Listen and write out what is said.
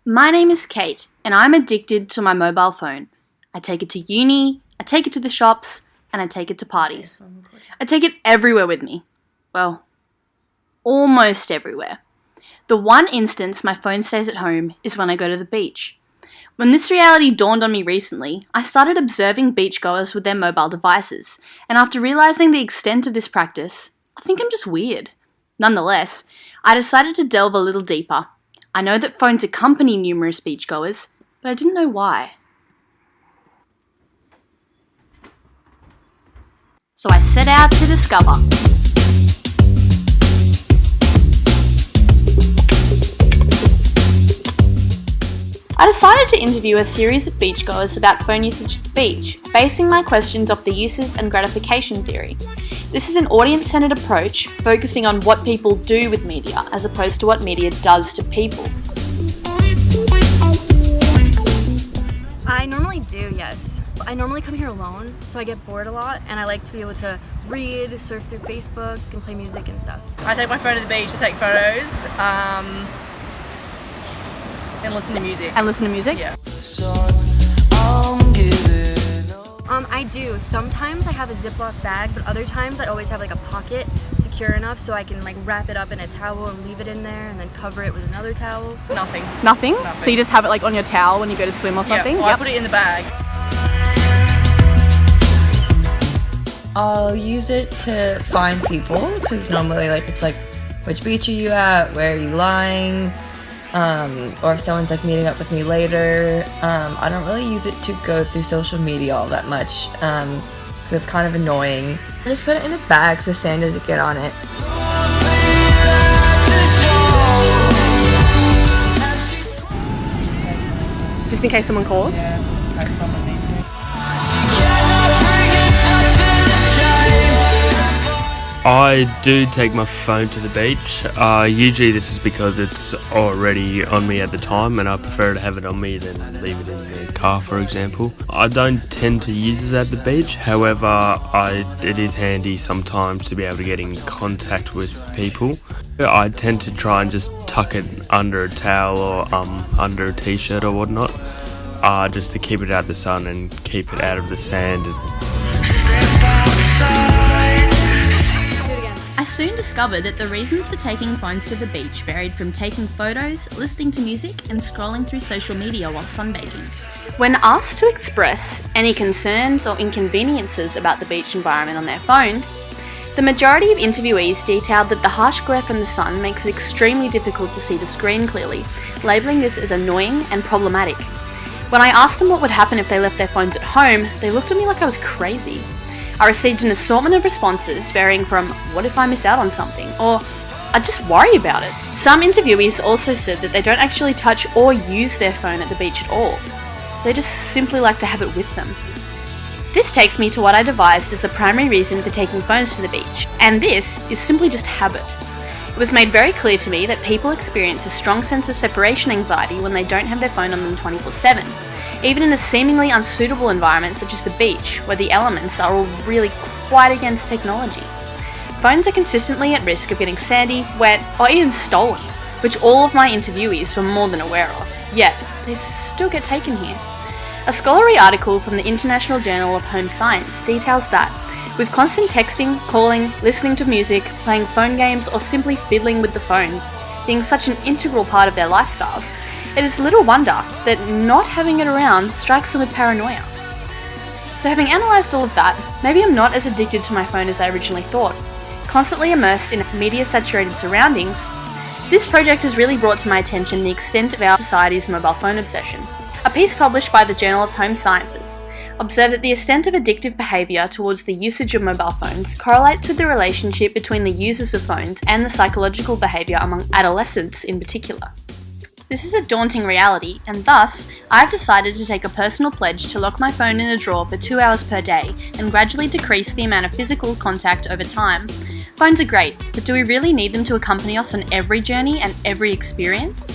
My name is Kate, and I'm addicted to my mobile phone. I take it to uni, I take it to the shops, and I take it to parties. I take it everywhere with me. Well, almost everywhere. The one instance my phone stays at home is when I go to the beach. When this reality dawned on me recently, I started observing beachgoers with their mobile devices, and after realising the extent of this practice, I think I'm just weird. Nonetheless, I decided to delve a little deeper. I know that phones accompany numerous beachgoers, but I didn't know why. So I set out to discover. I decided to interview a series of beachgoers about phone usage at the beach, basing my questions off the uses and gratification theory. This is an audience-centered approach, focusing on what people do with media, as opposed to what media does to people. I normally do, yes. I normally come here alone, so I get bored a lot, and I like to be able to read, surf through Facebook, and play music and stuff. I take my phone to the beach to take photos, and listen to music. Yeah. I do. Sometimes I have a Ziploc bag, but other times I always have like a pocket secure enough so I can like wrap it up in a towel and leave it in there and then cover it with another towel. Nothing? So you just have it like on your towel when you go to swim or something? Yeah, well, I put it in the bag. I'll use it to find people, because normally like it's like, which beach are you at, where are you lying, or if someone's like meeting up with me later. I don't really use it to go through social media all that much, because it's kind of annoying. I just put it in a bag so the sand doesn't get on it. Just in case someone calls? I do take my phone to the beach. Usually this is because it's already on me at the time and I prefer to have it on me than leave it in the car, for example. I don't tend to use it at the beach, however it is handy sometimes to be able to get in contact with people. I tend to try and just tuck it under a towel or under a t-shirt or whatnot, just to keep it out of the sun and keep it out of the sand. I soon discovered that the reasons for taking phones to the beach varied from taking photos, listening to music, and scrolling through social media while sunbaking. When asked to express any concerns or inconveniences about the beach environment on their phones, the majority of interviewees detailed that the harsh glare from the sun makes it extremely difficult to see the screen clearly, labelling this as annoying and problematic. When I asked them what would happen if they left their phones at home, they looked at me like I was crazy. I received an assortment of responses varying from, what if I miss out on something, or I just worry about it. Some interviewees also said that they don't actually touch or use their phone at the beach at all. They just simply like to have it with them. This takes me to what I devised as the primary reason for taking phones to the beach, and this is simply just habit. It was made very clear to me that people experience a strong sense of separation anxiety when they don't have their phone on them 24/7. Even in a seemingly unsuitable environment such as the beach, where the elements are all really quite against technology. Phones are consistently at risk of getting sandy, wet, or even stolen, which all of my interviewees were more than aware of, yet they still get taken here. A scholarly article from the International Journal of Home Science details that, with constant texting, calling, listening to music, playing phone games, or simply fiddling with the phone being such an integral part of their lifestyles, it is little wonder that not having it around strikes them with paranoia. So having analysed all of that, maybe I'm not as addicted to my phone as I originally thought. Constantly immersed in media-saturated surroundings, this project has really brought to my attention the extent of our society's mobile phone obsession. A piece published by the Journal of Home Sciences observed that the extent of addictive behaviour towards the usage of mobile phones correlates with the relationship between the users of phones and the psychological behaviour among adolescents in particular. This is a daunting reality, and thus, I've decided to take a personal pledge to lock my phone in a drawer for 2 hours per day and gradually decrease the amount of physical contact over time. Phones are great, but do we really need them to accompany us on every journey and every experience?